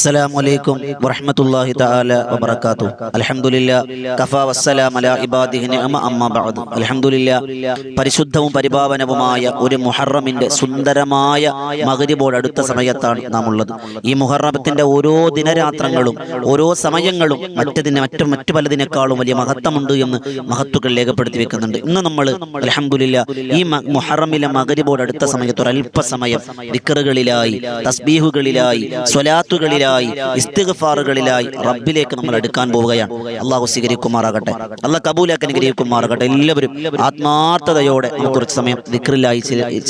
അസ്സലാമു അലൈക്കും വറഹ്മത്തുള്ളാഹി തആല വബറകാതുഹു. അൽഹംദുലില്ലാഹ് കഫാ വസ്സലാമു അലാ ഇബാദിഹി നിഅമ അമ്മാ ബഅദ്. അൽഹംദുലില്ലാഹ് പരിശുദ്ധവും പരിപാവനവുമായ ഒരു മുഹറമിന്റെ സുന്ദരമായ മഗ്രിബോട് അടുത്ത സമയത്താണ് നാം ഉള്ളത്. ഈ മുഹറമത്തിന്റെ ഓരോ ദിനരാത്രങ്ങളും ഓരോ സമയങ്ങളും മറ്റു പലതിനേക്കാളും വലിയ മഹത്വമുണ്ട് എന്ന് മഹത്തുക്കൾ രേഖപ്പെടുത്തി വെക്കുന്നുണ്ട്. ഇന്ന് നമ്മൾ അൽഹംദുലില്ലാഹ് ഈ മുഹറമിലെ മഗ്രിബോട് അടുത്ത സമയത്ത് ഒരു അല്പസമയം ദിക്റുകളിലായി, തസ്ബീഹുകളിലായി, സ്വലാത്തുകളിലായി, ഇസ്തിഗ്ഫാറുകളിലായി റബ്ബിലേക്ക് നമ്മൾ അടുക്കാൻ പോവുകയാണ്. അള്ളാഹു സ്വീകരിക്കുമാറാകട്ടെ, അള്ളാഹ് കബൂലാക്കി അനുഗ്രഹിക്കുമാറാകട്ടെ. എല്ലാവരും ആത്മാർത്ഥതയോടെ നമുക്ക് കുറച്ച് സമയം ദിക്റിലായി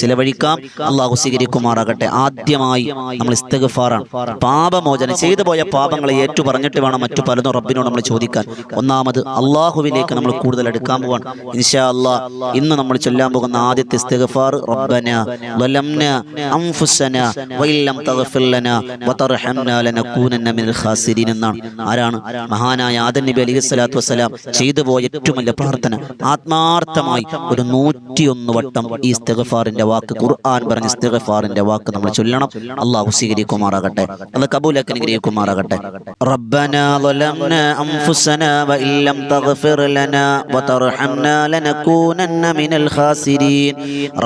ചിലവഴിക്കാം. അള്ളാഹു സ്വീകരിക്കുമാറാകട്ടെ. ആദ്യമായി നമ്മൾ ഇസ്തിഗ്ഫാറാണ്. പാപമോചനം, ചെയ്തു പോയ പാപങ്ങളെ ഏറ്റു പറഞ്ഞിട്ട് വേണം മറ്റു പലതും റബ്ബിനോട് നമ്മൾ ചോദിക്കാൻ. ഒന്നാമത് അള്ളാഹുവിലേക്ക് നമ്മൾ കൂടുതൽ അടുക്കാൻ പോവാണ്. ഇൻഷാ അല്ലാഹ് ഇന്ന് നമ്മൾ ചൊല്ലാൻ പോകുന്ന ആദ്യത്തെ ഇസ്തിഗ്ഫാർ റബ്ബനാ ളലംനാ അൻഫുസനാ വഇല്ലം തഗ്ഫിർ ലനാ വതർഹംനാ ലനകൂനന്ന മിനൽ ഖാസിരീൻ എന്നാണ്. ആരാണ്? മഹാനായ ആദം നബി അലൈഹിസ്സലാത്തു വസ്സലാം ചെയ്തു പോയ ഏറ്റവും വലിയ പ്രാർത്ഥന. ആത്മാർത്ഥമായി ഒരു 101 വട്ടം ഈ ഇസ്തിഗ്ഫാറിന്റെ വാക്ക്, ഖുർആൻ പറഞ്ഞ ഇസ്തിഗ്ഫാറിന്റെ വാക്ക് നമ്മൾ ചൊല്ലണം. അല്ലാഹു സ്വീകരിക്കുമാറാകട്ടെ, അല്ലാഹു കബൂലാക്കി അനുഗ്രഹിക്കുമാറാകട്ടെ. റബ്ബനാ ളലംനാ അൻഫുസനാ വഇല്ലം തഗ്ഫിർ ലനാ വതർഹംനാ ലനകൂനന്ന മിനൽ ഖാസിരീൻ.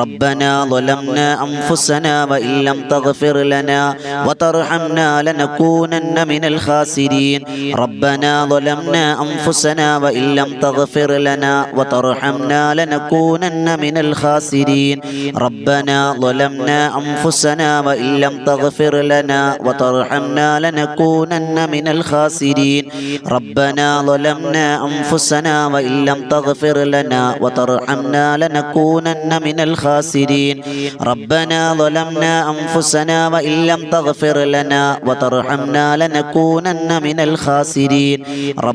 റബ്ബനാ ളലംനാ അൻഫുസനാ വഇല്ലം തഗ്ഫിർ ലനാ وترحمنا لنكونن من الخاسرين. ربنا ظلمنا أنفسنا وإن لم تغفر لنا وترحمنا لنكونن من الخاسرين. ربنا ظلمنا أنفسنا وإن لم تغفر لنا وترحمنا لنكونن من الخاسرين. ربنا ظلمنا أنفسنا وإن لم تغفر لنا وترحمنا لنكونن من الخاسرين. ربنا ظلمنا أنفسنا وإن لم تغفر لنا وترحمنا لنكونن من الخاسرين.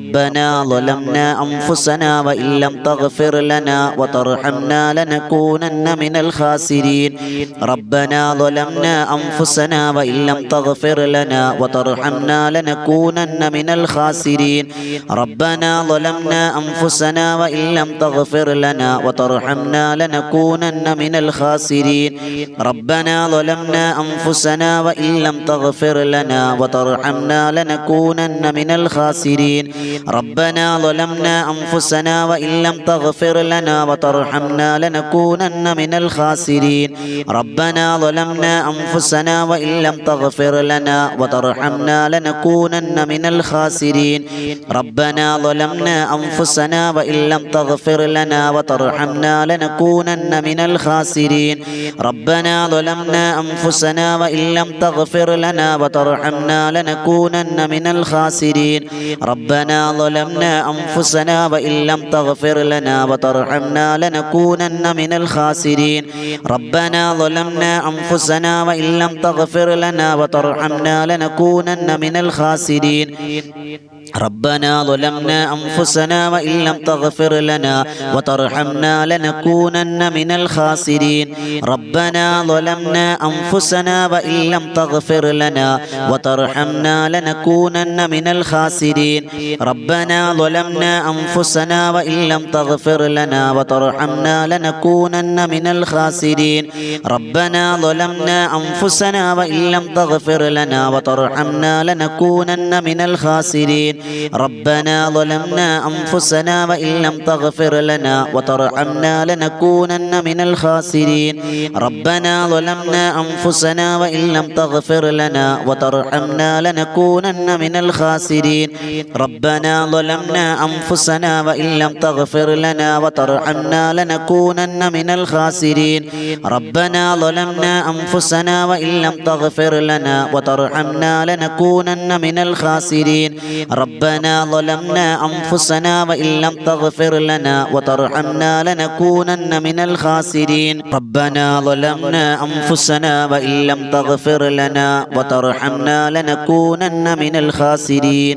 ربنا ظلمنا أنفسنا وإن لم تغفر لنا وترحمنا لنكونن من الخاسرين. ربنا ظلمنا أنفسنا وإن لم تغفر لنا وترحمنا لنكونن من الخاسرين. ربنا ظلمنا أنفسنا وإن لم تغفر لنا وترحمنا لنكونن من الخاسرين. ربنا ظلمنا أنفسنا وإن لم تغفر لنا وترحمنا لنكونن من الخاسرين. ربنا ظلمنا أنفسنا وإن لم تغفر لنا وترحمنا لنكونن من الخاسرين. ربنا ظلمنا أنفسنا وإن لم تغفر لنا وترحمنا لنكونن من الخاسرين. ربنا ظلمنا أنفسنا وإن لم تغفر لنا وترحمنا لنكونن من الخاسرين. ربنا ظلمنا أنفسنا وإن لم تغفر لنا وترحمنا لنكونن من الخاسرين. ربنا ظلمنا أنفسنا وإن لم تغفر لنا وترحمنا لنكونن من الخاسرين. ربنا ظلمنا أنفسنا وإن لم تغفر لنا وترحمنا لنكونن من الخاسرين. ربنا ظلمنا أنفسنا وإن لم تغفر لنا وترحمنا لنكونن من الخاسرين. ربنا ظلمنا أنفسنا وإن لم تغفر لنا وترحمنا لنكونن من الخاسرين. ربنا ظلمنا أنفسنا وإن لم تغفر لنا وترحمنا لنكونن من الخاسرين. ربنا ظلمنا أنفسنا وإن لم تغفر لنا وترحمنا لنكونن من الخاسرين. ربنا ظلمنا أنفسنا وإن لم تغفر لنا وترحمنا لنكونن من الخاسرين. ربنا ظلمنا أنفسنا وإن لم تغفر لنا وترحمنا لنكونن من الخاسرين. ربنا ظلمنا أنفسنا وإن لم تغفر لنا وترحمنا لنكونن من الخاسرين. ربنا ظلمنا أنفسنا وإن لم تغفر لنا وترحمنا لنكونن من الخاسرين. ربنا ظلمنا أنفسنا وإن لم تغفر لنا وترحمنا لنكونن من الخاسرين. ربنا ظلمنا أنفسنا وإن لم تغفر لنا وترحمنا لنكونن من الخاسرين.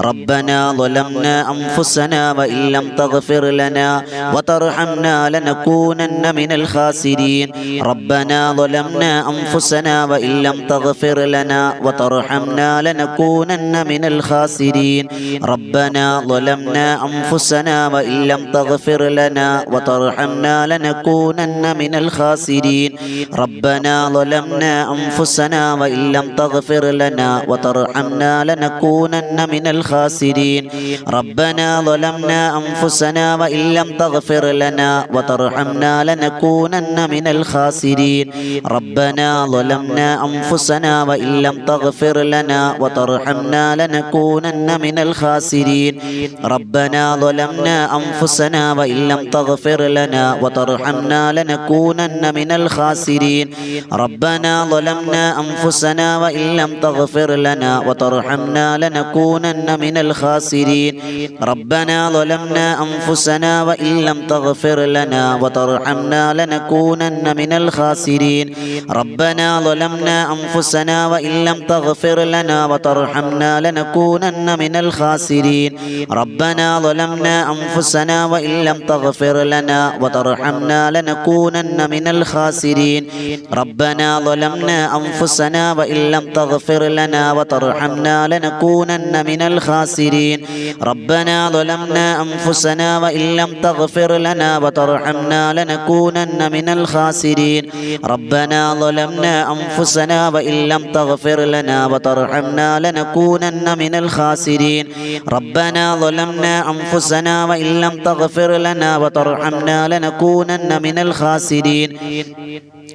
ربنا ظلمنا أنفسنا وإن لم تغفر لنا وترحمنا لنكونن من الخاسرين. ربنا ظلمنا أنفسنا وإن لم تغفر لنا وترحمنا لنكونن من الخاسرين. ربنا ظلمنا أنفسنا وإن لم تغفر لنا وترحمنا لنكونن من الخاسرين ربنا ظلمنا أنفسنا وإن لم تغفر لنا وترحمنا لنكونن من الخاسرين ربنا ظلمنا أنفسنا وإن لم تغفر لنا وترحمنا لنكونن من الخاسرين ربنا ظلمنا أنفسنا وإن لم تغفر لنا وترحمنا لنكونن من الخاسرين ربنا ظلمنا أنفسنا وإن لم تغفر لنا وترحمنا لنكونن من الخاسرين ربنا ظلمنا أنفسنا وإن لم تغفر لنا وترحمنا لنكونن من الخاسرين ربنا ظلمنا أنفسنا وإن لم تغفر لنا وترحمنا لنكونن من الخاسرين ربنا ظلمنا أنفسنا وإن لم تغفر لنا وترحمنا لنكونن من الخاسرين ربنا ظلمنا أنفسنا وإن لم تغفر لنا وترحمنا لنكونن من الخاسرين ربنا ظلمنا أنفسنا وإن لم تغفر لنا وترحمنا لنكونن من الخاسرين ربنا ظلمنا أنفسنا وإن لم تغفر لنا وترحمنا لنكونن من الخاسرين ربنا ظلمنا أنفسنا وإن لم تغفر لنا وترحمنا لنكونن من الخاسرين ربنا ظلمنا أنفسنا وإن لم تغفر لنا وترحمنا لنكونن من الخاسرين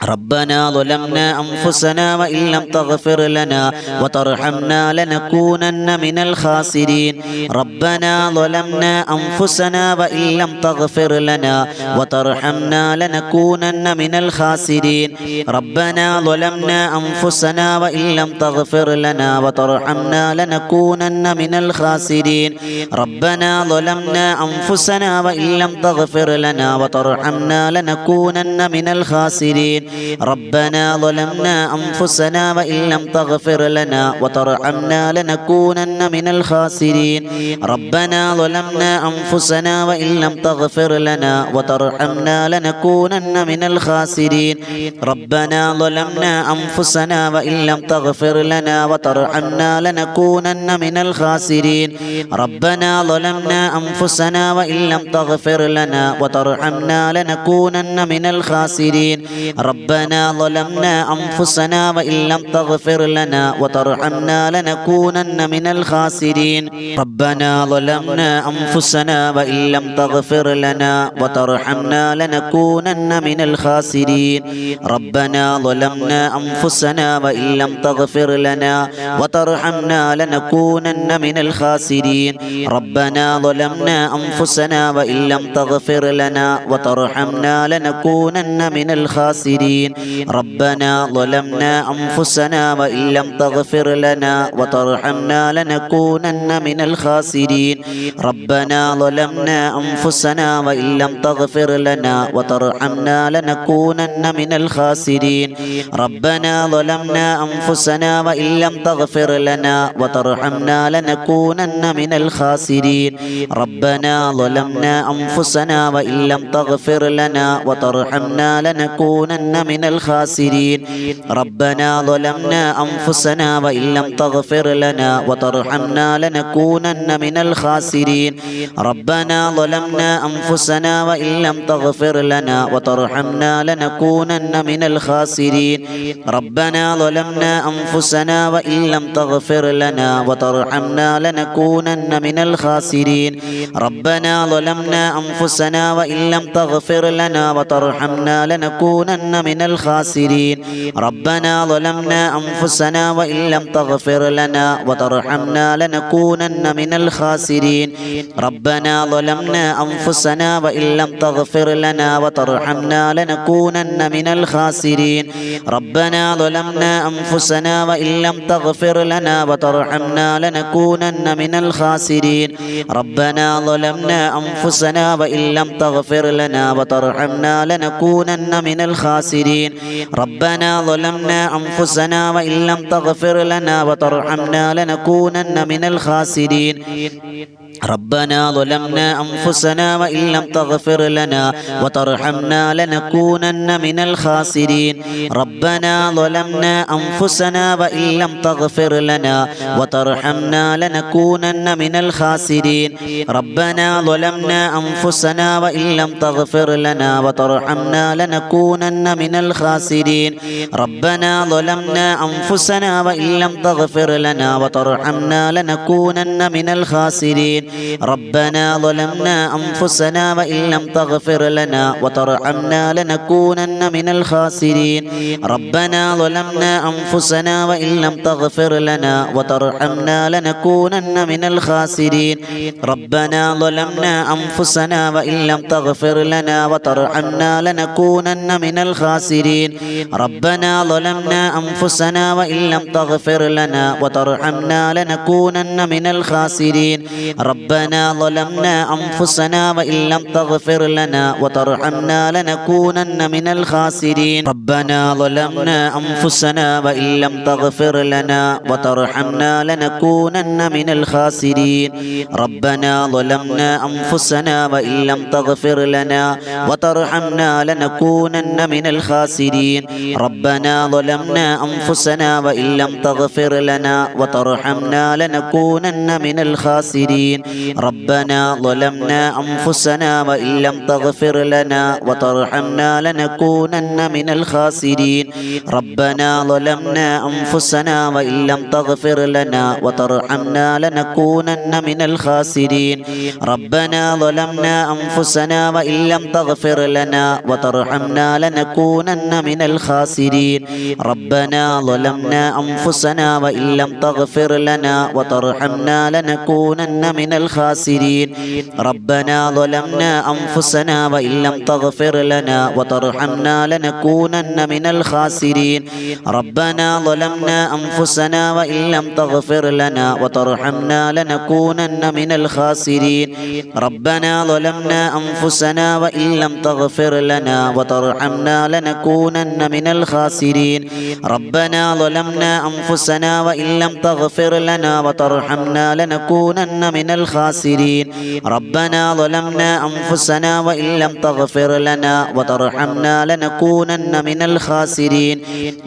ربنا ظلمنا أنفسنا وإن لم تغفر لنا وترحمنا لنكونن من الخاسرين ربنا ظلمنا أنفسنا وإن لم تغفر لنا وترحمنا لنكونن من الخاسرين ربنا ظلمنا أنفسنا وإن لم تغفر لنا وترحمنا لنكونن من الخاسرين ربنا ظلمنا أنفسنا وإن لم تغفر لنا وترحمنا لنكونن من الخاسرين ربنا ظلمنا أنفسنا وإن لم تغفر لنا وترحمنا لنكونن من الخاسرين ربنا ظلمنا أنفسنا وإن لم تغفر لنا وترحمنا لنكونن من الخاسرين ربنا ظلمنا أنفسنا وإن لم تغفر لنا وترحمنا لنكونن من الخاسرين ربنا ظلمنا أنفسنا وإن لم تغفر لنا وترحمنا لنكونن من الخاسرين ربنا ظلمنا أنفسنا وإن لم تغفر لنا وترحمنا لنكونن من الخاسرين ربنا ظلمنا أنفسنا وإن لم تغفر لنا وترحمنا لنكونن من الخاسرين ربنا ظلمنا أنفسنا وإن لم تغفر لنا وترحمنا لنكونن من الخاسرين ربنا ظلمنا أنفسنا وإن لم تغفر لنا وترحمنا لنكونن من الخاسرين ربنا ظلمنا أنفسنا وإن لم تغفر لنا وترحمنا لنكونن من الخاسرين ربنا ظلمنا أنفسنا وإن لم تغفر لنا وترحمنا لنكونن من الخاسرين ربنا ظلمنا أنفسنا وإن لم تغفر لنا وترحمنا لنكونن من الخاسرين ربنا ظلمنا أنفسنا وإن لم تغفر لنا وترحمنا لنكونن من الخاسرين ربنا ظلمنا أنفسنا وإن لم تغفر لنا وترحمنا لنكونن من الخاسرين ربنا ظلمنا أنفسنا وإن لم تغفر لنا وترحمنا لنكونن من الخاسرين ربنا ظلمنا أنفسنا وإن لم تغفر لنا وترحمنا لنكونن من الخاسرين ربنا ظلمنا أنفسنا وإن لم تغفر لنا وترحمنا لنكونن من الخاسرين ربنا ظلمنا أنفسنا وإن لم تغفر لنا وترحمنا لنكونن من الخاسرين ربنا ظلمنا أنفسنا وإن لم تغفر لنا وترحمنا لنكونن من الخاسرين ربنا ظلمنا أنفسنا وإن لم تغفر لنا وترحمنا لنكونن من الخاسرين ربنا ظلمنا أنفسنا وإن لم تغفر لنا وترحمنا لنكونن من الخاسرين ربنا ظلمنا أنفسنا وإن لم تغفر لنا وترحمنا لنكونن من الخاسرين ربنا ظلمنا أنفسنا وإن لم تغفر لنا وترحمنا لنكونن من الخاسرين ربنا ظلمنا أنفسنا وإن لم تغفر لنا وترحمنا لنكونن من الخاسرين ربنا ظلمنا أنفسنا وإن لم تغفر لنا وترحمنا لنكونن من الخاسرين ربنا ظلمنا أنفسنا وإن لم تغفر لنا وترحمنا لنكونن من الخاسرين ربنا ظلمنا أنفسنا وإن لم تغفر لنا وترحمنا لنكونن من الخاسرين ربنا ظلمنا أنفسنا وإن لم تغفر لنا وترحمنا لنكونن من الخاسرين ربنا ظلمنا أنفسنا وإن لم تغفر لنا وترحمنا لنكونن من الخاسرين ربنا ظلمنا أنفسنا وإن لم تغفر لنا وترحمنا لنكونن من الخاسرين ربنا ظلمنا أنفسنا وإن لم تغفر لنا وترحمنا لنكونن من الخاسرين ربنا ظلمنا أنفسنا وإن لم تغفر لنا وترحمنا لنكونن من الخاسرين ربنا ظلمنا أنفسنا وإن لم تغفر لنا وترحمنا لنكونن من الخاسرين ربنا ظلمنا أنفسنا وإن لم تغفر لنا وترحمنا لنكونن من الخاسرين ربنا ظلمنا أنفسنا وإن لم تغفر لنا وترحمنا لنكونن من الخاسرين ربنا ظلمنا أنفسنا وإن لم تغفر لنا وترحمنا لنكونن من الخاسرين ربنا ظلمنا أنفسنا وإن لم تغفر لنا وترحمنا لنكونن من الخاسرين ربنا ظلمنا أنفسنا وإن لم تغفر لنا وترحمنا لنكونن من الخاسرين ربنا ظلمنا أنفسنا وإن لم تغفر لنا وترحمنا لنكونن من الخاسرين ربنا ظلمنا أنفسنا وإن لم تغفر لنا وترحمنا لنكونن من الخاسرين ربنا ظلمنا أنفسنا وإن لم تغفر لنا وترحمنا لنكونن من الخاسرين ربنا ظلمنا أنفسنا وإن لم تغفر لنا وترحمنا لنكونن من الخاسرين ربنا ظلمنا أنفسنا وإن لم تغفر لنا وترحمنا لنكونن من الخاسرين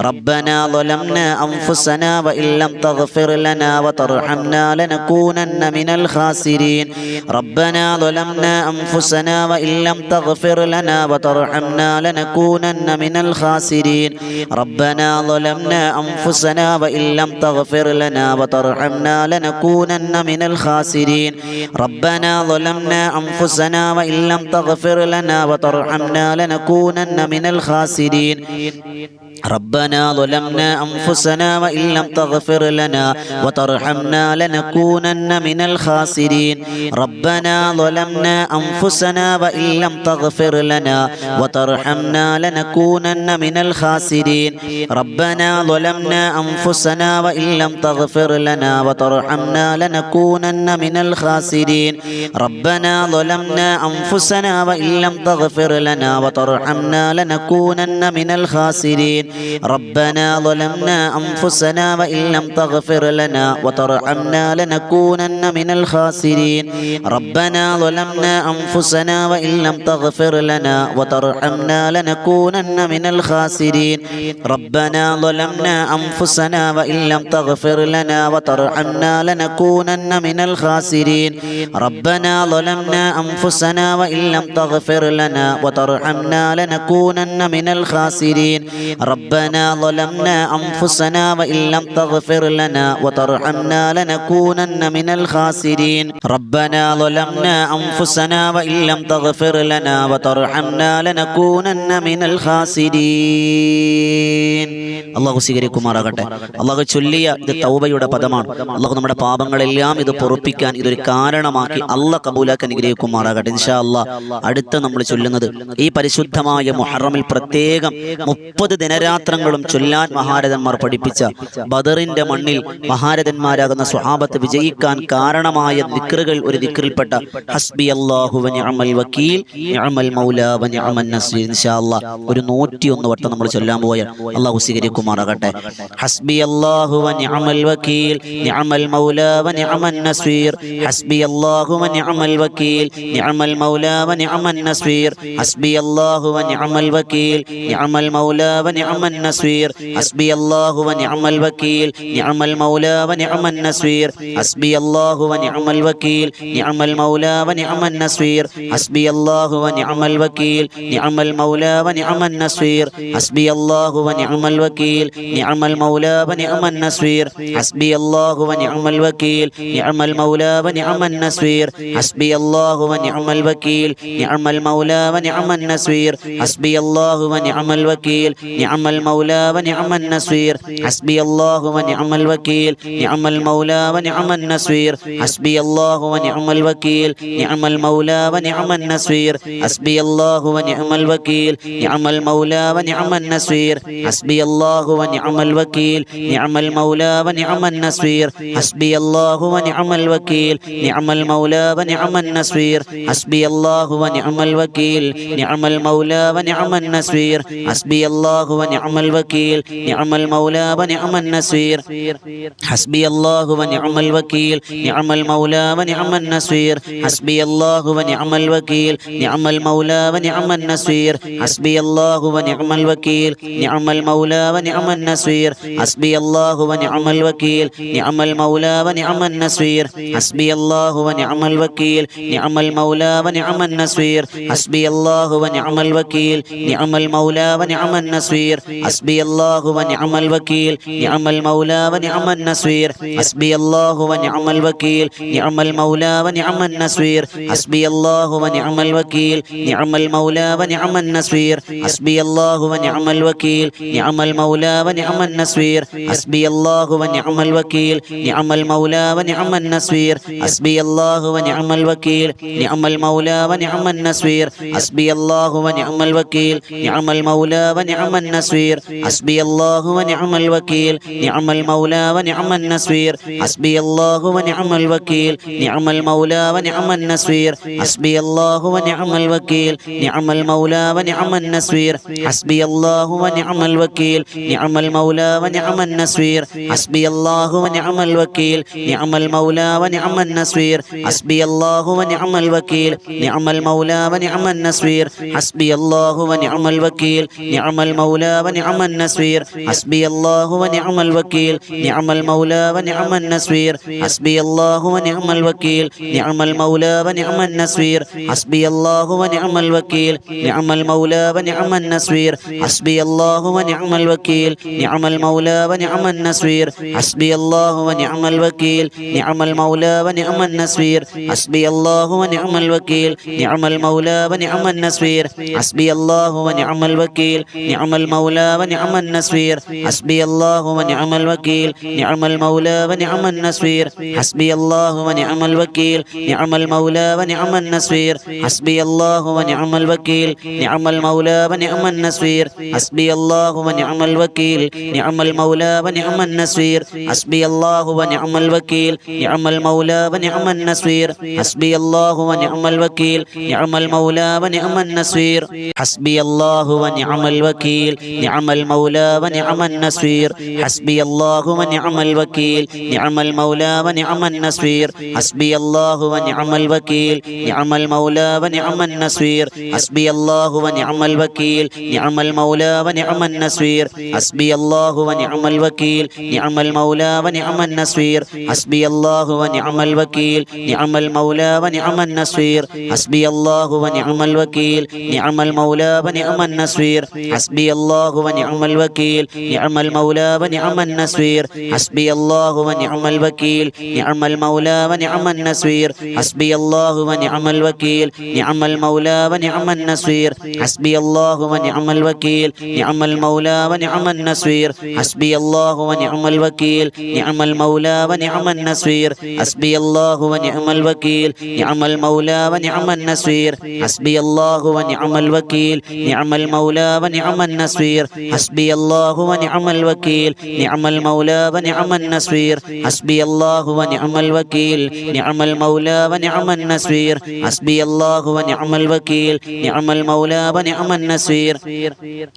ربنا ظلمنا أنفسنا وإن لم تغفر لنا وترحمنا لنكونن من الخاسرين ربنا ظلمنا أنفسنا وإن لم تغفر لنا وترحمنا لنكونن من الخاسرين ربنا ظلمنا أنفسنا وإن لم تغفر لنا وترحمنا لنكونن من الخاسرين ربنا ظلمنا أنفسنا وإن لم تغفر لنا وترحمنا لنكونن من الخاسرين ربنا ظلمنا أنفسنا وإن لم تغفر لنا وترحمنا لنكونن من الخاسرين ربنا ظلمنا أنفسنا وإن لم تغفر لنا وترحمنا لنكونن من الخاسرين ربنا ظلمنا أنفسنا وإن لم تغفر لنا وترحمنا لنكونن من الخاسرين ربنا ظلمنا أنفسنا وإن لم تغفر لنا وترحمنا لنكونن من الخاسرين ربنا ظلمنا أنفسنا وإن لم تغفر لنا وترحمنا لنكونن من الخاسرين ربنا ظلمنا أنفسنا وإن لم تغفر لنا وترحمنا لنكونن من الخاسرين ربنا ظلمنا أنفسنا وإن لم تغفر لنا وترحمنا لنكونن من الخاسرين ربنا ظلمنا أنفسنا وإن لم تغفر لنا وترحمنا لنكونن من الخاسرين ربنا ظلمنا أنفسنا وإن لم تغفر لنا وترحمنا لنكونن من الخاسرين ربنا ظلمنا أنفسنا وإن لم تغفر لنا وترحمنا لنكونن من الخاسرين അള്ളാഹു സ്വീകരിക്കുമാറാകട്ടെ. അള്ളാഹു ചൊല്ലിയ ഇത് തൗബയുടെ പദമാണ്. അള്ളാഹു നമ്മുടെ പാപങ്ങളെല്ലാം ഇത് പൊറുപ്പിക്കാൻ ഇതൊരു കാരണമാക്കി അള്ളാഹ് കബൂലാക്കി അനുഗ്രഹിക്കുമാറാകട്ടെ. ഇൻഷാ അള്ളാഹ് അടുത്ത നമ്മൾ ചൊല്ലുന്നത് ഈ പരിശുദ്ധമായ മുഹറമിൽ പ്രത്യേകം 30 ദിനരാ ദിനരാത്രങ്ങളും ചൊല്ലാൻ മഹാരഥന്മാർ പഠിപ്പിച്ച ബദറിന്റെ മണ്ണിൽ മഹാരഥന്മാരാകുന്ന സ്വഹാബത്ത് വിജയിക്കാൻ കാരണമായ ദിക്റുകൾ ഒരു ദിക്റിൽപ്പെട്ട ഹസ്ബി അല്ലാഹു വ നിഅമൽ വക്കീൽ നിഅമൽ മൗല വ നിഅമൻ നസീർ. ഇൻഷാ അല്ലാഹ് ഒരു 101 വട്ടം നമ്മൾ ചൊല്ലാൻ പോയാൽ അല്ലാഹു സ്വീകരിക്കുമാറാകട്ടെ. ഹസ്ബി അല്ലാഹു വ നിഅമൽ വക്കീൽ നിഅമൽ മൗല വ നിഅമൻ നസീർ. ഹസ്ബി അല്ലാഹു വ നിഅമൽ വക്കീൽ നിഅമൽ മൗല വ നിഅമൻ നസീർ. ഹസ്ബി അല്ലാഹു വ നിഅമൽ വക്കീൽ നിഅമൽ മൗല വ നിഅമൻ നസീർ. ഹസ്ബി അല്ലാഹു വ നിഅമൽ വക്കീൽ നിഅമൽ മൗല വ നിഅമൻ നസീർ. ഹസ്ബി അല്ലാഹു വ നിഅമൽ വക്കീൽ നിഅമൽ മൗല വ നിഅമൻ നസീർ. ഹസ്ബി അല്ലാഹു വ നിഅമൽ വക്കീൽ നിഅമൽ മൗല വ നിഅമൻ നസീർ. ഹസ്ബി അല്ലാഹു വ നിഅമൽ വക്കീൽ നിഅമൽ മൗല വ നിഅമൻ നസീർ. ഹസ്ബി അല്ലാഹു വ നിഅമൽ വക്കീൽ നിഅമൽ മൗല വ നിഅമൻ നസീർ. ഹസ്ബി അല്ലാഹു വ നിഅമൽ വക്കീൽ നിഅമൽ മൗല വ നിഅമൻ നസീർ. ഹസ്ബി അല്ലാഹു വ നിഅമൽ വക്കീൽ നിഅമൽ മൗല വ നിഅമൻ നസീർ. ഹസ്ബി അല്ലാഹു വ നിഅമൽ വക്കീൽ നിഅമൽ മൗല വ നിഅമൻ നസീർ. ഹസ്ബി അല്ലാഹു വ നിഅമൽ വക്കീൽ നിഅമൽ മൗല വ നിഅമൻ നസീർ. ഹസ്ബി അല്ലാഹു വ നിഅമൽ വക്കീൽ നിഅമൽ മൗല വ നിഅമൻ നസീർ. ഹസ്ബി അല്ലാഹു വ നിഅമൽ വക്കീൽ നിഅമൽ മൗല വ നിഅമൻ നസീർ. ഹസ്ബി അല്ലാഹു വ നിഅമൽ വക്കീൽ നിഅമൽ മൗല വ നിഅമൻ നസീർ. ഹസ്ബി അല്ലാഹു വ നിഅമൽ വക്കീൽ നിഅമൽ മൗല വ നിഅമൻ നസീർ. ഹസ്ബി അല്ലാഹു വ നിഅമൽ വക്കീൽ നിഅമൽ മൗല വ നിഅമൻ നസീർ. ഹസ്ബി അല്ലാഹു വ നിഅമൽ വക്കീൽ നിഅമൽ മൗല വ നിഅമൻ നസീർ. ഹസ്ബി അല്ലാഹു വ നിഅമൽ വക്കീൽ നിഅമൽ മൗല വ നിഅമൻ നസീർ. ഹസ്ബി അല്ലാഹു വ നിഅമൽ വക്കീൽ നിഅമൽ മൗല വ നിഅമൻ നസീർ. ഹസ്ബി അല്ലാഹു വ നിഅമൽ വക്കീൽ നിഅമൽ മൗല വ നിഅമൻ നസീർ. ഹസ്ബി അല്ലാഹു വ നിഅമൽ വക്കീൽ നിഅമൽ മൗല വ നിഅമൻ നസീർ. ഹസ്ബി അല്ലാഹു വ നിഅമൽ വക്കീൽ നിഅമൽ മൗല വ നിഅമൻ നസീർ. ഹസ്ബി അല്ലാഹു വ നിഅമൽ വക്കീൽ നിഅമൽ മൗല വ നിഅമൻ നസീർ. ഹസ്ബി അല്ലാഹു വ നിഅമൽ വക്കീൽ നിഅമൽ മൗല വ നിഅമൻ നസീർ. ഹസ്ബി അല്ലാഹു വ നിഅമൽ വക്കീൽ നിഅമൽ മൗല വ നിഅമൻ നസീർ. ഹസ്ബി അല്ലാഹു വ നിഅമൽ വക്കീൽ നിഅമൽ മൗല വ നിഅമൻ നസീർ. ഹസ്ബി അല്ലാഹു വ നിഅമൽ വക്കീൽ നിഅമൽ മൗല വ നിഅമൻ നസീർ. ഹസ്ബി അല്ലാഹു വ നിഅമൽ വക്കീൽ നിഅമൽ മൗല വ നിഅമൻ നസീർ. ഹസ്ബി അല്ലാഹു വ നിഅമൽ വക്കീൽ നിഅമൽ മൗല വ നിഅമൻ നസീർ. ഹസ്ബി അല്ലാഹു വ നിഅമൽ വക്കീൽ നിഅമൽ മൗല വ നിഅമൻ നസീർ. ഹസ്ബി അല്ലാഹു വ നിഅമൽ വക്കീൽ നിഅമൽ മൗല വ നിഅമൻ നസീർ. ഹസ്ബി അല്ലാഹു വ നിഅമൽ വക്കീൽ നിഅമൽ മൗല വ നിഅമൻ നസീർ. ഹസ്ബി അല്ലാഹു വ നിഅമൽ വക്കീൽ നിഅമൽ മൗല വ നിഅമൻ നസീർ. ഹസ്ബി അല്ലാഹു വ നിഅമൽ വക്കീൽ നിഅമൽ മൗല വ നിഅമൻ നസീർ. ഹസ്ബി അല്ലാഹു വ നിഅമൽ വക്കീൽ നിഅമൽ മൗല വ നിഅമൻ നസീർ. ഹസ്ബി അല്ലാഹു വ നിഅമൽ വക്കീൽ നിഅമൽ മൗല വ നിഅമൻ നസീർ. ഹസ്ബി അല്ലാഹു വ നിഅമൽ വക്കീൽ നിഅമൽ മൗല വ നിഅമൻ നസീർ. ഹസ്ബി അല്ലാഹു വ നിഅമൽ വക്കീൽ നിഅമൽ മൗല വ നിഅമൻ നസീർ. ഹസ്ബി അല്ലാഹു വ നിഅമൽ വക്കീൽ നിഅമൽ മൗല വ നിഅമൻ നസീർ. ഹസ്ബി അല്ലാഹു വ നിഅമൽ വക്കീൽ നിഅമൽ മൗല വ നിഅമൻ നസീർ. ഹസ്ബി അല്ലാഹു വ നിഅമൽ വക്കീൽ നിഅമൽ മൗല വ നിഅമൻ നസീർ. ഹസ്ബി അല്ലാഹു വ നിഅമൽ വക്കീൽ നിഅമൽ മൗല വ നിഅമൻ നസീർ. ഹസ്ബി അല്ലാഹു വ നിഅമൽ വക്കീൽ നിഅമൽ മൗല വ നിഅമൻ നസീർ. ഹസ്ബി അല്ലാഹു വ നിഅമൽ വക്കീൽ നിഅമൽ മൗല വ നിഅമൻ നസീർ. ഹസ്ബി അല്ലാഹു വ നിഅമൽ വക്കീൽ നിഅമൽ മൗല വ നിഅമൻ നസീർ. ഹസ്ബി അല്ലാഹു വ നിഅമൽ വക്കീൽ നിഅമൽ മൗല വ നിഅമൻ നസീർ. ഹസ്ബി അല്ലാഹു വ നിഅമൽ വക്കീൽ നിഅമൽ മൗല വ നിഅമൻ നസീർ. ഹസ്ബി അല്ലാഹു വ നിഅമൽ വക്കീൽ നിഅമൽ മൗല വ നിഅമൻ നസീർ. ഹസ്ബി അല്ലാഹു വ നിഅമൽ വക്കീൽ നിഅമൽ മൗല വ നിഅമൻ നസീർ. ഹസ്ബി അല്ലാഹു വ നിഅമൽ വക്കീൽ നിഅമൽ മൗല വ നിഅമൻ നസീർ. ഹസ്ബി അല്ലാഹു വ നിഅമൽ വക്കീൽ നിഅമൽ മൗല വ നിഅമൻ നസീർ. ഹസ്ബി അല്ലാഹു വ നിഅമൽ വക്കീൽ നിഅമൽ മൗല വ നിഅമൻ നസീർ. ഹസ്ബി അല്ലാഹു വ നിഅമൽ വക്കീൽ നിഅമൽ മൗല വ നിഅമൻ നസീർ. ഹസ്ബി അല്ലാഹു വ നിഅമൽ വക്കീൽ നിഅമൽ മൗല വ നിഅമൻ നസീർ. ഹസ്ബി അല്ലാഹു വ നിഅമൽ വക്കീൽ നിഅമൽ മൗല വ നിഅമൻ നസീർ. ഹസ്ബി അല്ലാഹു വ നിഅമൽ വക്കീൽ നിഅമൽ മൗല വ നിഅമൻ നസീർ. ഹസ്ബി അല്ലാഹു വ നിഅമൽ വക്കീൽ നിഅമൽ മൗല വ നിഅമൻ നസീർ. ഹസ്ബി അല്ലാഹു വ നിഅമൽ വക്കീൽ നിഅമൽ മൗല വ നിഅമൻ നസീർ. ഹസ്ബി അല്ലാഹു വ നിഅമൽ വക്കീൽ നിഅമൽ മൗല വ നിഅമൻ നസീർ. ഹസ്ബി അല്ലാഹു വ നിഅമൽ വക്കീൽ നിഅമൽ മൗല വ നിഅമൻ നസീർ. ഹസ്ബി അല്ലാഹു വ നിഅമൽ വക്കീൽ നിഅമൽ മൗല വ നിഅമൻ നസീർ. ഹസ്ബി അല്ലാഹു വ നിഅമൽ വക്കീൽ നിഅമൽ മൗല വ നിഅമൻ നസീർ. ഹസ്ബി അല്ലാഹു വ നിഅമൽ വക്കീൽ നിഅമൽ മൗല വ നിഅമൻ നസീർ. النصير حسبي الله ونعم الوكيل نعم المولى ونعم النصير حسبي الله ونعم الوكيل نعم المولى ونعم النصير حسبي الله ونعم الوكيل نعم المولى ونعم النصير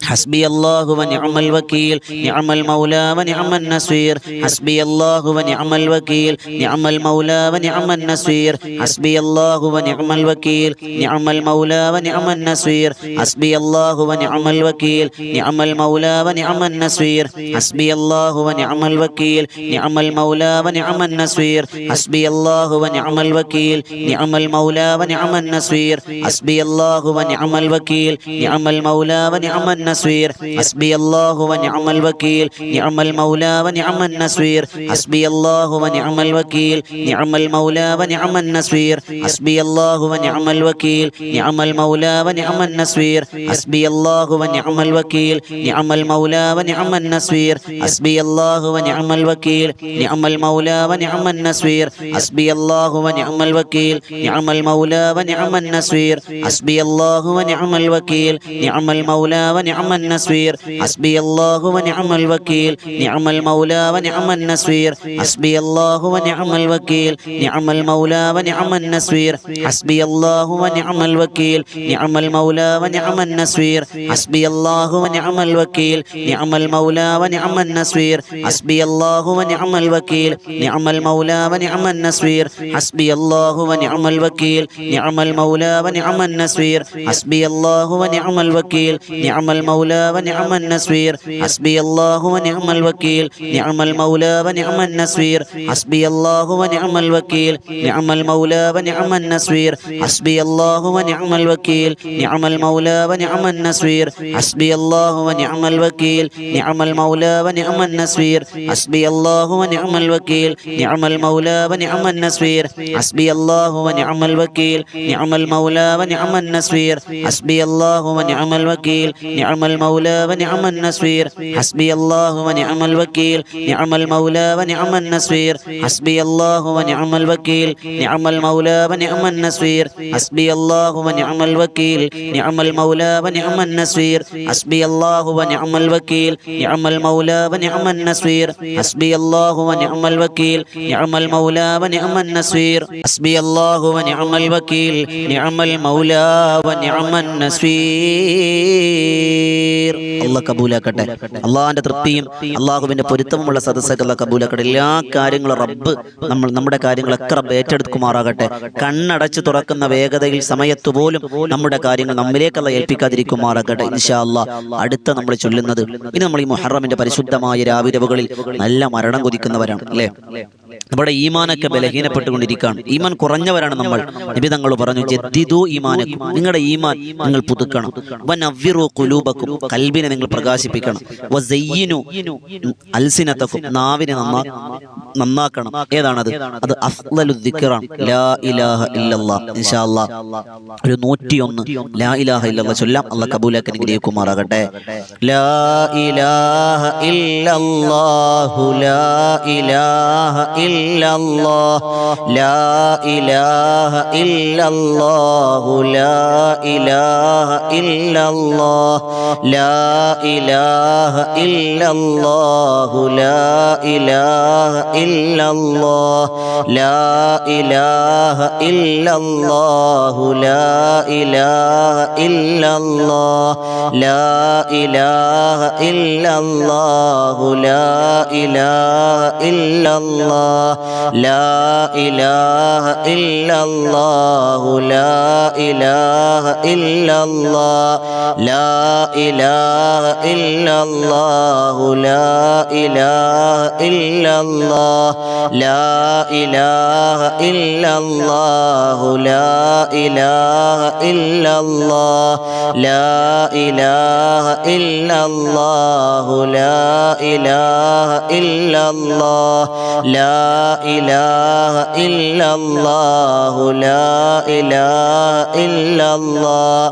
حسبي الله ونعم الوكيل نعم المولى ونعم النصير حسبي الله ونعم الوكيل نعم المولى ونعم النصير حسبي الله ونعم الوكيل نعم المولى ونعم النصير حسبي الله ونعم الوكيل نعم المولى ونعم النصير حسبي الله ونعم الوكيل نعم المولى ونعم النصير حسبي الله ونعم الوكيل نعم المولى ونعم النصير حسبي الله ونعم الوكيل نعم المولى ونعم النصير حسبي الله ونعم الوكيل نعم المولى ونعم النصير حسبي الله ونعم الوكيل نعم المولى ونعم النصير حسبي الله ونعم الوكيل نعم المولى ونعم النصير حسبي الله ونعم الوكيل نعم المولى ونعم النصير حسبي الله ونعم الوكيل نعم المولى ونعم النصير حسبي الله ونعم الوكيل نعم المولى ونعم النصير حسبي الله ونعم الوكيل نعم المولى ونعم النصير حسبي الله ونعم الوكيل نعم المولى ونعم النصير حسبي الله ونعم الوكيل نعم المولى ونعم النصير حسبي الله ونعم الوكيل نعم المولى ونعم النصير حسبي الله ونعم الوكيل نعم المولى ونعم النصير حسبي الله ونعم الوكيل نعم المولى ونعم النصير حسبي الله ونعم الوكيل نعم المولى ونعم النصير حسبي الله ونعم الوكيل نعم المولى ونعم النصير حسبي الله ونعم الوكيل نعم المولى ونعم النصير حسبي الله ونعم الوكيل نعم المولى ونعم النصير حسبي الله ونعم الوكيل نعم المولى ونعم النصير حسبي الله ونعم الوكيل نعم المولى ونعم النصير حسبي الله ونعم الوكيل نعم المولى ونعم النصير حسبي الله ونعم الوكيل نعم المولى ونعم النصير حسبي الله ونعم الوكيل نعم المولى ونعم النصير حسبي الله ونعم الوكيل نعم المولى ونعم النصير حسبي الله ونعم الوكيل نعم المولى ونعم النصير حسبي الله ونعم الوكيل نعم المولى ونعم النصير حسبي الله ونعم الوكيل نعم المولى ونعم النصير حسبي الله ونعم الوكيل نعم المولى ونعم النصير حسبي الله ونعم الوكيل نعم المولى ونعم النصير. അല്ലാഹ് കബൂലാക്കട്ടെ. അള്ളാഹിന്റെ തൃപ്തിയും അള്ളാഹുവിന്റെ പൊരുത്തമുള്ള സദസ്സൊക്കെ അല്ലാഹ് കബൂലാക്കട്ടെ. എല്ലാ കാര്യങ്ങളും റബ്ബ് നമ്മുടെ കാര്യങ്ങളൊക്കെ റബ്ബ് ഏറ്റെടുക്കുമാറാകട്ടെ. കണ്ണടച്ച് തുറക്കുന്ന വേഗതയിൽ സമയത്ത് പോലും നമ്മുടെ കാര്യങ്ങൾ നമ്മിലേക്കല്ല ഏൽപ്പിക്കാതിരിക്കുമാറാകട്ടെ. ഇൻഷാ അല്ലാഹ് അടുത്ത നമ്മൾ ചൊല്ലുന്നത് ഇനി നമ്മൾ ഈ മുഹറമിന്റെ പരിശുദ്ധമായ രാവിരവുകളിൽ നല്ല മരണം കൊതിക്കുന്നവരാണ് അല്ലേ? നമ്മുടെ ഈമാനൊക്കെ ബലഹീനപ്പെട്ടുകൊണ്ടിരിക്കുകയാണ്. ഈമാൻ കുറഞ്ഞവരാണ് നമ്മൾ. നബി തങ്ങൾ പറഞ്ഞു, ജദ്ദിദു ഈമാനക്കും, നിങ്ങളുടെ ഈമാൻ നിങ്ങൾ പുതുക്കണം. വനവ്വിറു ഖുലൂബക്കും, കൽബിനെ നിങ്ങൾ പ്രകാശിപ്പിക്കണം. വസയ്യിനു അൽസിനതക്കും, നാവിനെ നന്നാക്കണം. ഏതാണത്? അത് അഫ്ളലു ദിക്റാണ്, ലാ ഇലാഹ ഇല്ലല്ലാഹ്. ഇൻഷാ അല്ലാഹ് ഒരു 101 ലാ ഇലാഹ ഇല്ലല്ലാഹ് ചൊല്ലാം. അല്ലാഹ് കബൂലാക്കി അനുഗ്രഹിക്കുമാറാകട്ടെ. ലാ ഇലാഹ ഇല്ലല്ലാഹു ലാ ഇലാഹ ഇല്ലല്ലാഹ് ലാ ഇലാഹ ഇല്ലല്ലാഹു ലാ ഇലാഹ ഇല്ലല്ലാഹ് ലാ ഇലാഹ ഇല്ലല്ലാഹു ലാ ഇലാഹ ഇല്ലല്ലാഹ് ലാ ഇലാഹ ഇല്ലല്ലാഹു ലാ ഇലാഹ ഇല്ലല്ലാഹ് ലാ ഇലാഹ ഇല്ലല്ലാഹു ലാ ഇലാഹ ഇല്ലല്ലാഹ് ലാ ഇലാഹ ഇല്ലല്ലാഹു ലാ ഇലാഹ ഇല്ലല്ലാഹ് ലാ ഇലാഹ ഇല്ലല്ലാഹു ലാ ഇലാഹ ഇല്ലല്ലാഹ് ലാ ഇലാഹ ഇല്ലല്ലാഹു ലാ ഇലാഹ ഇല്ലല്ലാഹ് ലാ ഇലാഹ ഇല്ലല്ലാഹു ലാ ഇലാഹ ഇല്ലല്ലാഹ് ലാ ഇലാഹ ഇല്ലല്ലാഹു ലാ ഇലാഹ ഇല്ലല്ലാഹ്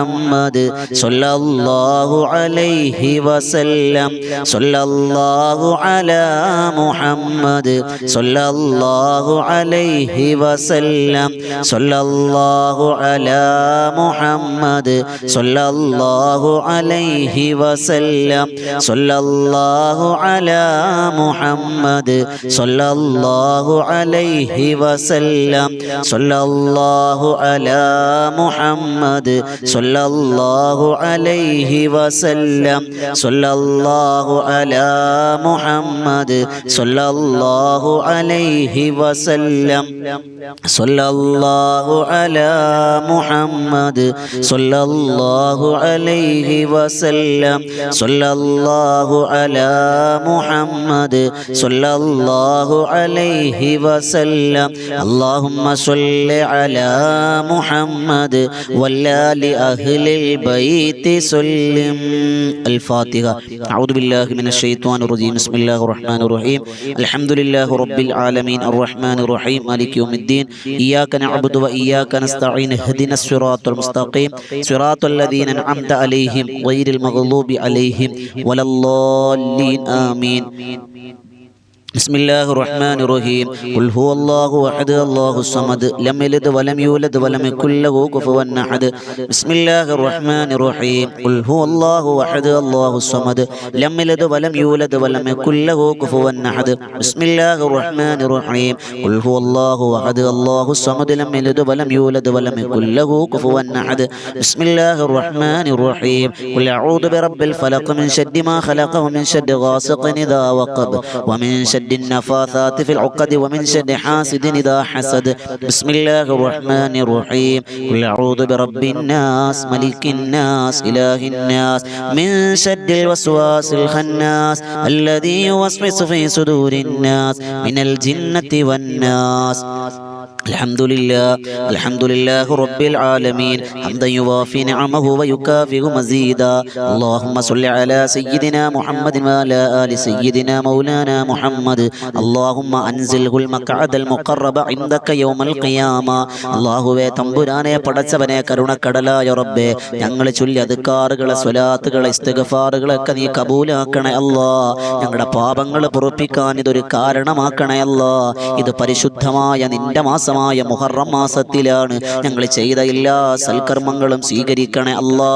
മുഹമ്മദ് സല്ലല്ലാഹു അലൈഹി വസല്ലം സല്ലല്ലാഹു അലാ മുഹമ്മദ് സല്ലല്ലാഹു അലൈഹി വസല്ലം സല്ലല്ലാഹു അലാ മുഹമ്മദ് സല്ലല്ലാഹു അലൈഹി വസല്ലം സല്ലല്ലാഹു അലാ മുഹമ്മദ് സല്ലല്ലാഹു അലൈഹി വസല്ലം സല്ലല്ലാഹു അലാ മുഹമ്മദ് സല്ലല്ലാഹു അലൈഹി വസല്ലം സല്ലല്ലാഹു അലാ മുഹമ്മദ് സല്ലല്ലാഹു അലൈഹി വസല്ലം സല്ലല്ലാഹു അലാ മുഹമ്മദ് സല്ലല്ലാഹു അലൈഹി വസല്ലം സല്ലല്ലാഹു അലാ മുഹമ്മദ് സല്ലല്ലാഹു അലൈഹി വസല്ലം اللهم صل على محمد وآل أهل البيت سلم الفاتحة أعوذ بالله من الشيطان الرجيم بسم الله الرحمن الرحيم الحمد لله رب العالمين الرحمن الرحيم مالك يوم الدين إياك نعبد وإياك نستعين اهدنا الصراط المستقيم صراط الذين أنعمت عليهم غير المغضوب عليهم ولا الضالين آمين بسم الله الرحمن الرحيم قل هو الله احد الله الصمد لم يلد ولم يولد ولم يكن له كفوا احد بسم الله الرحمن الرحيم قل هو الله احد الله الصمد لم يلد ولم يولد ولم يكن له كفوا احد بسم الله الرحمن الرحيم قل هو الله احد الله الصمد لم يلد ولم يولد ولم يكن له كفوا احد بسم الله الرحمن الرحيم قل اعوذ برب الفلق من شر ما خلق ومن شر غاسق اذا وقب ومن شر النفاثات في العقد ومن شر حاسد إذا حسد بسم الله الرحمن الرحيم قل أعوذ برب الناس ملك الناس إله الناس من شر الوسواس الخناس الذي يوسوس في صدور الناس من الجنة والناس الحمد لله رب العالمين حمدا يوافي نعمه ويكافئ مزيدا اللهم صل على سيدنا محمد وعلى آل سيدنا مولانا محمد اللهم أنزله المقعد المقرب عندك يوم القيامة അല്ലാഹുവേ തമ്പുരാനെ പടച്ചവനെ കരുണക്കടലായ റബ്ബേ ഞങ്ങൾ ചൊല്ലിയ അദ്കാറുകളെ സ്വലാത്തുകളെ ഇസ്തിഗ്ഫാറുകളൊക്കെ നീ കബൂലാക്കണേ അല്ലാ ഞങ്ങളുടെ പാപങ്ങൾ പൊറുപ്പിക്കാൻ ഇതൊരു കാരണമാക്കണേ അല്ലാ ഇത് പരിശുദ്ധമായ നിന്റെ മാസമായ മുഹറം മാസത്തിലാണ് ഞങ്ങൾ ചെയ്ത എല്ലാ സൽക്കർമ്മങ്ങളും സ്വീകരിക്കണേ അല്ലാ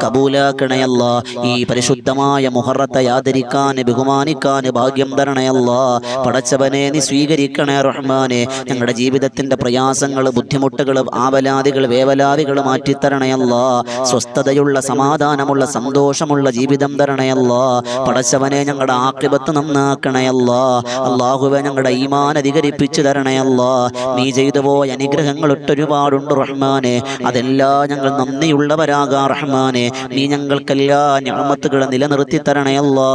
കബൂലാക്കണേ അല്ലാ ഈ പരിശുദ്ധമായ മുഹറത്തെ ആദരിക്കാൻ ബഹുമാനിക്കാൻ ഭാഗ്യം തരണേ അല്ലാ പടച്ചവനെ നീ സ്വീകരിക്കണേ റഹ്മാനെ ഞങ്ങളുടെ ജീവിതത്തിന്റെ പ്രയാസങ്ങൾ ബുദ്ധിമുട്ടുകൾ ആവലാദികൾ വേവലാദികൾ മാറ്റിത്തരണേ അല്ലാ സ്വസ്ഥതയുള്ള സമാധാനമുള്ള സന്തോഷമുള്ള ജീവിതം തരണേ അല്ലാ പടച്ചവനെ ഞങ്ങളുടെ ആഖിബത്ത് നന്നാക്കണേ അല്ലാ അല്ലാഹുവേ ഞങ്ങളുടെ ഈമാൻ അധികരിപ്പിച്ചു തരണേ അല്ലാ നീ ചെയ്തു പോയ അനുഗ്രഹങ്ങൾ ഒട്ടൊരുപാടുണ്ട് റഹ്മാനെ അതെല്ലാം ഞങ്ങൾ നന്ദിയുള്ളവരാകാം റഹ്മാനെ നീ ഞങ്ങൾക്കെല്ലാ നിഅമത്തുകളും നിലനിർത്തി തരണേ അല്ലാ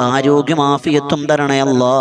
ആരോഗ്യം ആഫിയത്തും തരണേ അല്ലാ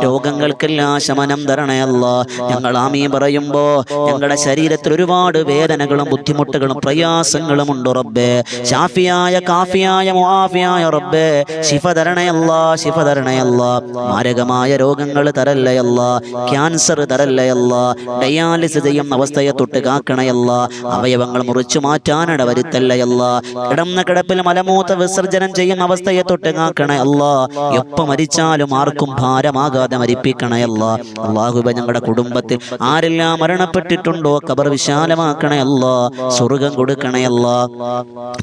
രോഗങ്ങൾക്കെല്ലാം ശമനം തരണേ അല്ലാ ഞങ്ങൾ ആമീൻ പറയുമ്പോ ഞങ്ങളുടെ ശരീരത്തിൽ ഒരുപാട് വേദനകളും ബുദ്ധിമുട്ടുകളും പ്രയാസങ്ങളും ഉണ്ട് റബ്ബേ ശാഫിയായ കാഫിയായ മുആഫിയായ റബ്ബേ ശിഫ തരണേ അല്ലാ ശിഫ തരണേ അല്ലാ മാരകമായ രോഗങ്ങൾ തരല്ലേ അല്ലാ ക്യാൻസർ തരല്ലേ അല്ലാ ഡയാലിസിസ് ചെയ്യുന്ന അവസ്ഥയെ തൊട്ട് കാക്കണേ അല്ലാ അവയവങ്ങൾ മുറിച്ചു മാറ്റാനിട വരുത്തല്ലേ അല്ലാ കിടന്ന കിടപ്പിൽ മലമൂത്ര വിസർജനം ചെയ്യുന്ന അവസ്ഥയെ തൊട്ട് കാക്കണേ അല്ലാ എപ്പോൾ മരിച്ചാലും ആർക്കും ഭാരമാകാതെ മരിപ്പിക്കണേ അല്ലാ അല്ലാഹുവേ ഞങ്ങളുടെ കുടുംബത്തിൽ ആരെല്ലാം മരണപ്പെട്ടിട്ടുണ്ടോ ഖബർ വിശാലമാക്കണേ അല്ലാ സ്വർഗ്ഗം കൊടുക്കണേ അല്ലാ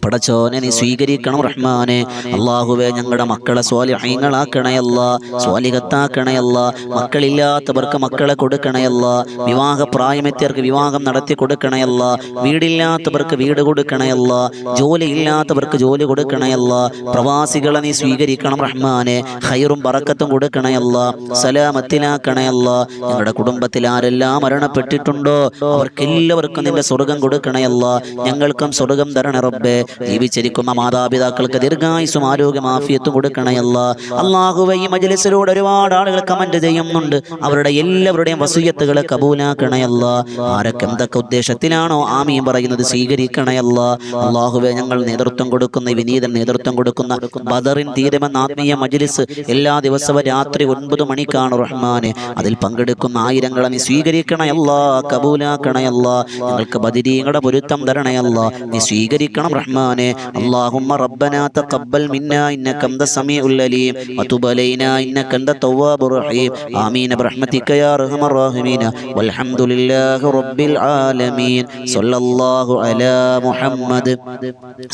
പടച്ചോനെ നീ സ്വീകരിക്കണം റഹ്മാനെ അല്ലാഹുവേ ഞങ്ങളുടെ മക്കളെ സ്വാലിഹീങ്ങളാക്കണേ അല്ലാ സ്വാലിഹത്താക്കണേ അല്ലാ മക്കളില്ലാത്തവർക്ക് മക്കളെ കൊടുക്കണേ അല്ലാ വിവാഹ പ്രായമെത്തിയവർക്ക് വിവാഹം നടത്തി കൊടുക്കണേ അല്ലാ വീടില്ലാത്തവർക്ക് വീട് കൊടുക്കണേ അല്ലാ ജോലി ഇല്ലാത്തവർക്ക് ജോലി കൊടുക്കണേ അല്ലാ പ്രവാസികളെ നീ സ്വീകരിക്കണം റഹ്മാനെ ഖൈറും ബറക്കത്തും കൊടുക്കണേ അല്ലാ സലാമത്തിലാക്കണേ അല്ലാ ഞങ്ങളുടെ കുടുംബത്തിൽ ആരെല്ലാം മരണപ്പെട്ടിട്ടുണ്ടോ അവർക്കെല്ലാവർക്കും നിന്റെ സ്വർഗ്ഗം കൊടുക്കണേ അല്ലാ ഞങ്ങൾക്കും സ്വർഗ്ഗം തരണേ റബ്ബേ ജീവിച്ചിരിക്കുന്ന മാതാപിതാക്കൾക്ക് ദീർഘായുസ്സും ആരോഗ്യം ആഫിയത്തും കൊടുക്കണേ അല്ലാ അല്ലാഹുവേ ഈ മജ്ലിസിലൂടെ ഒരുപാട് ആളുകൾ കമന്റ് ചെയ്യുന്നുണ്ട് അവരുടെ എല്ലാവരുടെയും വസിയത്തുകളെ കബൂലാക്കണേ അല്ലാ ആരൊക്കെ എന്തൊക്കെ ഉദ്ദേശത്തിലാണോ ആമീൻ പറയുന്നത് സ്വീകരിക്കണേ അല്ലാ അല്ലാഹുവേ ഞങ്ങൾ നേതൃത്വം കൊടുക്കുന്ന വിനീതൻ നേതൃത്വം കൊടുക്കുന്ന ബദറിൻ തീരുമെന്ന ആത്മീയ മജ്ലിസ് എല്ലാ ദിവസവും രാത്രി 9 മണിക്കാണ് റഹ്മാനെ. അതിൽ പങ്കെടുക്കുന്ന ആയിരങ്ങളെ നീ സ്വീകരിക്കണയല്ലാ, കബൂലാക്കണയല്ലാ. ഞങ്ങൾക്ക് ബദരീങ്ങളുടെ പൊരുത്തം തരണയല്ലാ, നീ സ്വീകരിക്കണം റഹ്മാനെ. അല്ലാഹുമ്മ റബ്ബനാ തഖബ്ബൽ മിന്നാ ഇന്നക അൻത സമീഉൽ അലീം വതുബ് അലൈനാ ഇന്നക അൻത തവ്വാബുർ റഹീം. ആമീൻ ബിറഹ്മതിക യാ അർഹമർ റഹീമീൻ. വൽഹംദുലില്ലാഹി റബ്ബിൽ ആലമീൻ. സല്ലല്ലാഹു അലാ മുഹമ്മദ്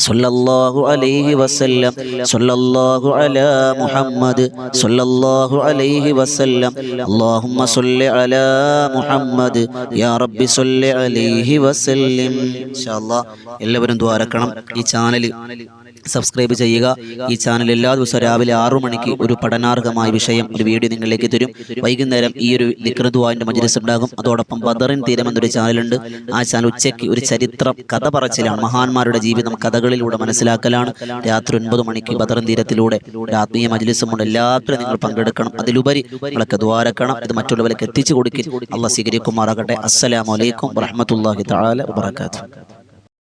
സല്ലല്ലാഹു അലൈഹി വസല്ലം. സല്ലല്ലാഹു അലാ മുഹമ്മദ് സല്ലല്ലാഹു അലൈഹി വസല്ലം. അല്ലാഹുമ്മ സ്വല്ലി അലാ മുഹമ്മദ് യാ റബ്ബി സ്വല്ലി അലൈഹി വസല്ലം. ഇൻഷാ അല്ലാഹ് എല്ലാവരും ദ്വാരക്കണം. ഈ ചാനൽ സബ്സ്ക്രൈബ് ചെയ്യുക. ഈ ചാനൽ എല്ലാ ദിവസവും രാവിലെ 6 മണിക്ക് ഒരു പഠനാർഹമായ വിഷയം, ഒരു വീഡിയോ നിങ്ങളിലേക്ക് തരും. വൈകുന്നേരം ഈ ഒരു ദിക്ർ ദുആന്റെ മജ്‌ലിസ് ഉണ്ടാകും. അതോടൊപ്പം ബദറിൻ തീരം എന്നൊരു ചാനലുണ്ട്. ആ ചാനൽ ഉച്ചയ്ക്ക് ഒരു ചരിത്രം കഥ പറച്ചിലാണ്, മഹാന്മാരുടെ ജീവിതം കഥകളിലൂടെ മനസ്സിലാക്കലാണ്. രാത്രി 9 മണിക്ക് ബദറിൻ തീരത്തിലൂടെ ആത്മീയ മജ്‌ലിസുമുണ്ട്. എല്ലാവരും നിങ്ങൾ പങ്കെടുക്കണം. അതിലുപരി നിങ്ങളൊക്കെ ദ്വാരക്കണം. ഇത് മറ്റുള്ളവർക്ക് എത്തിച്ചു കൊടുക്കുക. അല്ലാഹ് സ്വീകരിക്കുമാറാകട്ടെ. അസ്സലാമു അലൈക്കും വറഹ്മത്തുള്ളാഹി തആല വബറകാതുഹു.